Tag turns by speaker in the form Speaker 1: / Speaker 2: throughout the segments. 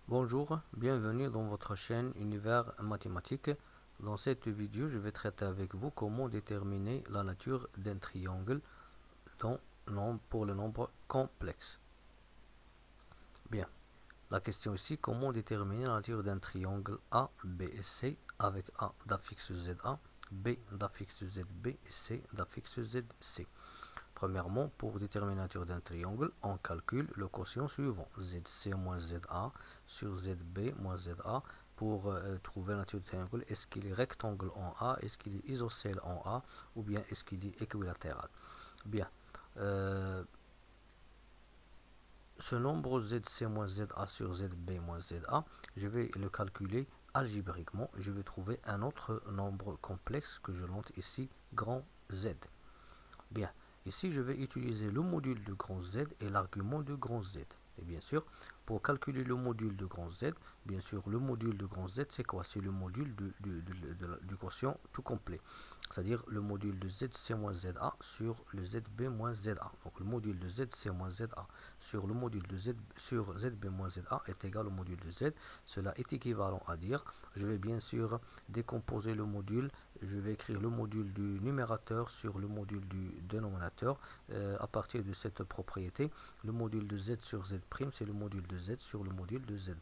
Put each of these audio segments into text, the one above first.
Speaker 1: Bonjour, bienvenue dans votre chaîne Univers Mathématique. Dans cette vidéo, je vais traiter avec vous comment déterminer la nature d'un triangle pour le nombre complexe. Bien, la question ici, comment déterminer la nature d'un triangle A, B et C avec A d'affixe ZA, B d'affixe ZB et C d'affixe ZC. Premièrement, pour déterminer la nature d'un triangle, on calcule le quotient suivant, ZC moins ZA sur ZB moins ZA, pour trouver la nature du triangle. Est-ce qu'il est rectangle en A, est-ce qu'il est isocèle en A, ou bien est-ce qu'il est équilatéral. Bien, ce nombre ZC moins ZA sur ZB moins ZA, je vais le calculer algébriquement. Je vais trouver un autre nombre complexe que je note ici, grand Z. Bien, ici je vais utiliser le module de grand Z et l'argument de grand Z. Et bien sûr, pour calculer le module de grand Z, bien sûr, le module de grand Z, c'est quoi? C'est le module du quotient tout complet. C'est-à-dire le module de ZC moins ZA sur le ZB moins ZA. Donc le module de ZC moins ZA sur le module de ZB moins ZA est égal au module de Z. Cela est équivalent à dire, je vais bien sûr décomposer le module. Je vais écrire le module du numérateur sur le module du dénominateur à partir de cette propriété. Le module de Z sur Z', c'est le module de Z sur le module de Z'.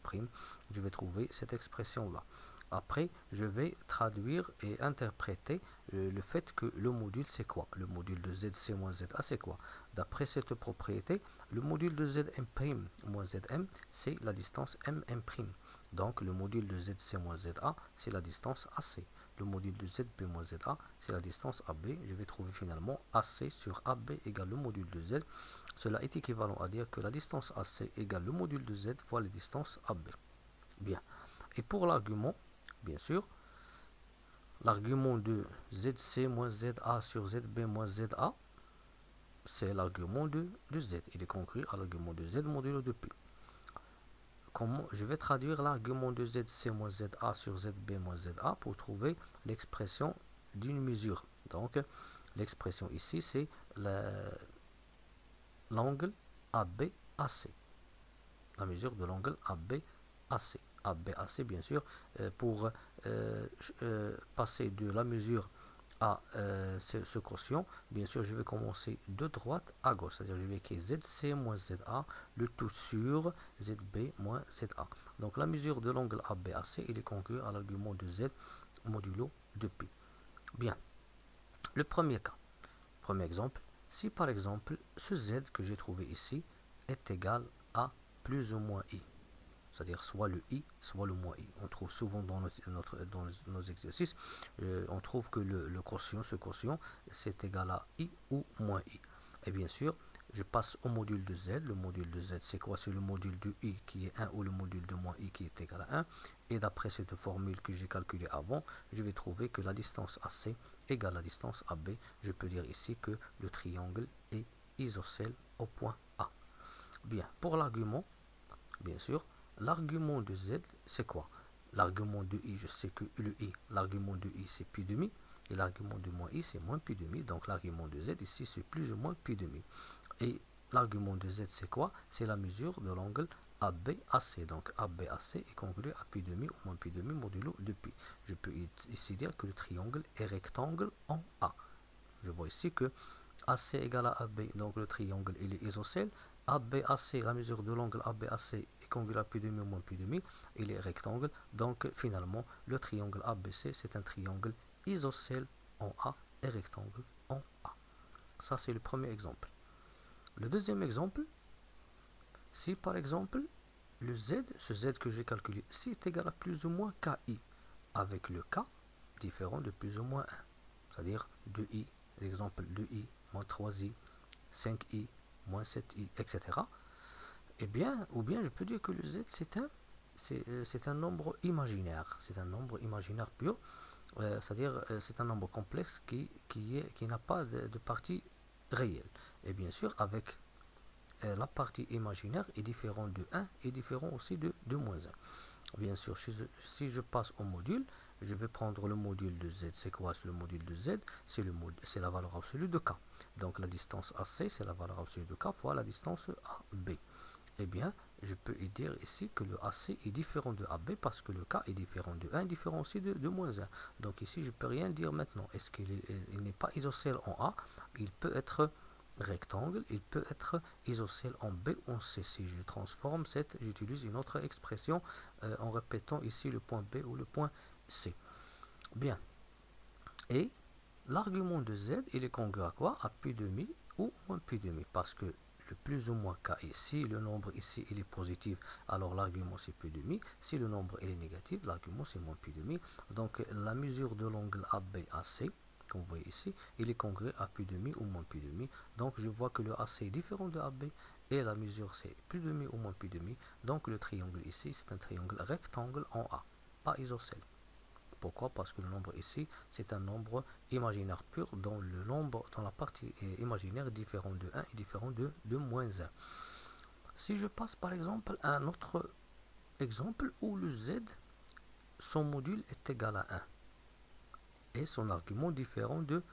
Speaker 1: Je vais trouver cette expression-là. Après, je vais traduire et interpréter le fait que le module, c'est quoi? Le module de ZC moins ZA, c'est quoi? D'après cette propriété, le module de Zm' moins Zm, c'est la distance mm'. Donc, le module de ZC moins ZA, c'est la distance AC. Le module de ZB moins ZA, c'est la distance AB. Je vais trouver finalement AC sur AB égale le module de Z. Cela est équivalent à dire que la distance AC égale le module de Z fois la distance AB. Bien. Et pour l'argument, bien sûr, l'argument de ZC moins ZA sur ZB moins ZA, c'est l'argument de Z. Il est conclu à l'argument de Z modulo de P. Comment je vais traduire l'argument de ZC moins ZA sur ZB moins ZA pour trouver l'expression d'une mesure. Donc, l'expression ici, c'est l'angle ABAC. La mesure de l'angle ABAC. ABAC, bien sûr, pour passer de la mesure à ce quotient, bien sûr, je vais commencer de droite à gauche. C'est-à-dire, je vais écrire ZC moins ZA, le tout sur ZB moins ZA. Donc, la mesure de l'angle ABAC, il est conclu à l'argument de Z modulo de P. Bien. Le premier cas, premier exemple, si par exemple, ce Z que j'ai trouvé ici est égal à plus ou moins I. C'est-à-dire soit le I, soit le moins I. On trouve souvent dans nos exercices, on trouve que le quotient, ce quotient, c'est égal à I ou moins I. Et bien sûr, je passe au module de Z. Le module de Z, c'est quoi? C'est le module de I qui est 1 ou le module de moins I qui est égal à 1. Et d'après cette formule que j'ai calculée avant, je vais trouver que la distance AC égale la distance AB. Je peux dire ici que le triangle est isocèle au point A. Bien, pour l'argument, bien sûr, l'argument de Z, c'est quoi? L'argument de I, je sais que le I, l'argument de I, c'est pi demi. Et l'argument de moins I, c'est moins pi demi. Donc l'argument de Z, ici, c'est plus ou moins pi demi. Et l'argument de Z, c'est quoi? C'est la mesure de l'angle ABAC. Donc ABAC est conclu à pi demi ou moins pi demi modulo de pi. Je peux ici dire que le triangle est rectangle en A. Je vois ici que AC égale à AB, donc le triangle il est isocèle. ABAC, la mesure de l'angle ABAC est congrue à pi demi ou moins pi demi, il est rectangle. Donc finalement, le triangle ABC, c'est un triangle isocèle en A et rectangle en A. Ça, c'est le premier exemple. Le deuxième exemple, si par exemple, le Z, ce Z que j'ai calculé ici, est égal à plus ou moins KI, avec le K différent de plus ou moins 1, c'est-à-dire 2I, l'exemple 2I, moins 3I, 5i, moins 7i, etc. Eh bien, ou bien je peux dire que le Z c'est un nombre imaginaire. C'est un nombre imaginaire pur. C'est-à-dire c'est un nombre complexe qui n'a pas de partie réelle. Et bien sûr, avec la partie imaginaire est différente de 1 et différent aussi de moins 1. Bien sûr, si je passe au module, je vais prendre le module de Z. C'est quoi le module de Z? C'est la valeur absolue de K. Donc la distance AC, c'est la valeur absolue de K fois la distance AB. Eh bien, je peux y dire ici que le AC est différent de AB parce que le K est différent de 1, différent aussi de moins 1. Donc ici, je ne peux rien dire maintenant. Est-ce qu'il n'est pas isocèle en A? Il peut être rectangle, il peut être isocèle en B ou en C. Si je transforme j'utilise une autre expression en répétant ici le point B ou le point C. Bien. Et l'argument de Z, il est congru à quoi? À pi demi ou moins pi demi. Parce que le plus ou moins K ici, le nombre ici, il est positif, alors l'argument c'est pi demi. Si le nombre il est négatif, l'argument c'est moins pi demi. Donc la mesure de l'angle ABAC, comme vous voyez ici, il est congru à pi demi ou moins pi demi. Donc je vois que le AC est différent de AB et la mesure c'est pi demi ou moins pi demi. Donc le triangle ici, c'est un triangle rectangle en A, pas isocèle. Pourquoi? Parce que le nombre ici, c'est un nombre imaginaire pur dont le nombre dans la partie imaginaire est différent de 1 et différent de moins 1. Si je passe par exemple à un autre exemple où le Z, son module est égal à 1 et son argument différent de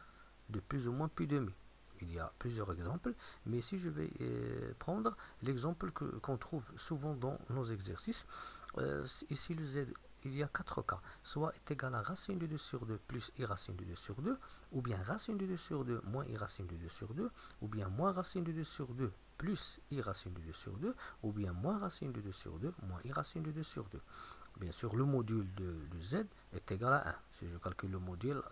Speaker 1: plus ou moins pi demi. Il y a plusieurs exemples, mais ici je vais prendre l'exemple qu'on trouve souvent dans nos exercices. Ici le Z, il y a 4 cas, soit est égal à racine de 2 sur 2 plus i racine de 2 sur 2, ou bien racine de 2 sur 2 moins i racine de 2 sur 2, ou bien moins racine de 2 sur 2 plus i racine de 2 sur 2, ou bien moins racine de 2 sur 2 moins i racine de 2 sur 2. Bien sûr, le module de Z est égal à 1. Si je calcule le module,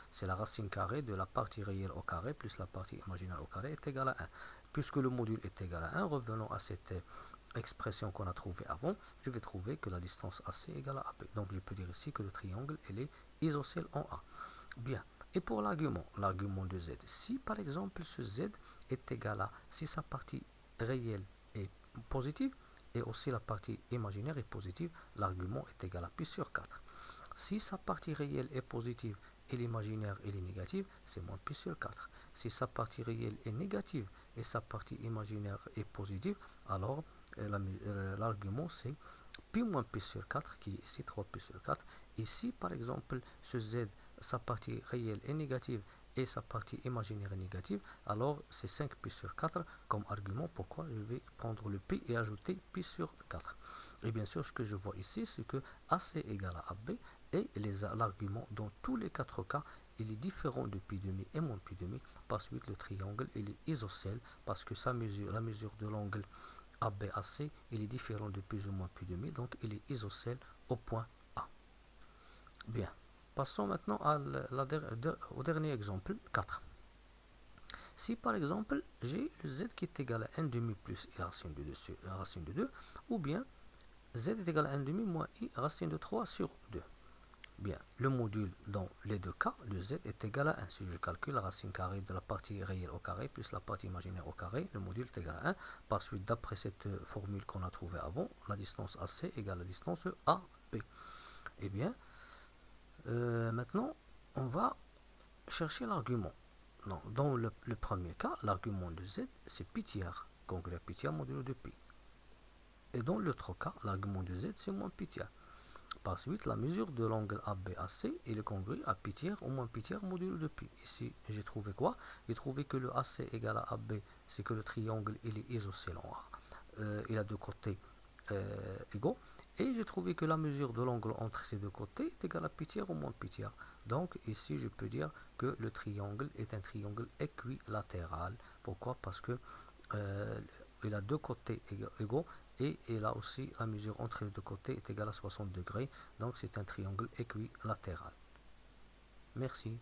Speaker 1: c'est la racine carrée de la partie réelle au carré plus la partie imaginaire au carré est égal à 1. Puisque le module est égal à 1, revenons à cette expression qu'on a trouvée avant, je vais trouver que la distance AC est égale à AB. Donc je peux dire ici que le triangle il est isocèle en A. Bien. Et pour l'argument de Z, si par exemple ce Z est égal à, si sa partie réelle est positive, et aussi la partie imaginaire est positive, l'argument est égal à pi sur 4. Si sa partie réelle est positive et l'imaginaire est négative, c'est moins pi sur 4. Si sa partie réelle est négative et sa partie imaginaire est positive, alors l'argument c'est pi moins pi sur 4, qui est ici 3 pi sur 4. Ici, par exemple, ce Z, sa partie réelle est négative et sa partie imaginaire est négative, alors c'est 5 pi sur 4 comme argument. Pourquoi? Je vais prendre le pi et ajouter pi sur 4. Et bien sûr, ce que je vois ici, c'est que AC égale à AB et l'argument dans tous les 4 cas, il est différent de pi demi et moins pi demi. Par suite, le triangle, il est isocèle parce que la mesure de l'angle ABAC, il est différent de plus ou moins pi demi, donc il est isocèle au point A. Bien, passons maintenant au dernier exemple, 4. Si par exemple, j'ai le Z qui est égal à 1 demi plus I racine de 2 sur racine de 2, ou bien Z est égal à 1 demi moins I racine de 3 sur 2. Bien, le module dans les deux cas de Z est égal à 1. Si je calcule la racine carrée de la partie réelle au carré plus la partie imaginaire au carré, le module est égal à 1. Par suite, d'après cette formule qu'on a trouvée avant, la distance AC égale la distance AB. Eh bien, maintenant, on va chercher l'argument. Dans le premier cas, l'argument de Z, c'est pi tiers, congrès à pi tiers modulo de pi. Et dans l'autre cas, l'argument de Z, c'est moins pi tiers. Par suite, la mesure de l'angle ABAC est congru à pi tiers au moins pi tiers modulo de pi. Ici, j'ai trouvé quoi? J'ai trouvé que le AC égale à AB, c'est que le triangle il est isocèle en A. Il a deux côtés égaux. Et j'ai trouvé que la mesure de l'angle entre ces deux côtés est égale à pi tiers au moins pi tiers. Donc ici, je peux dire que le triangle est un triangle équilatéral. Pourquoi? Parce que il a deux côtés égaux. Et là aussi, la mesure entre les deux côtés est égale à 60 degrés. Donc c'est un triangle équilatéral. Merci.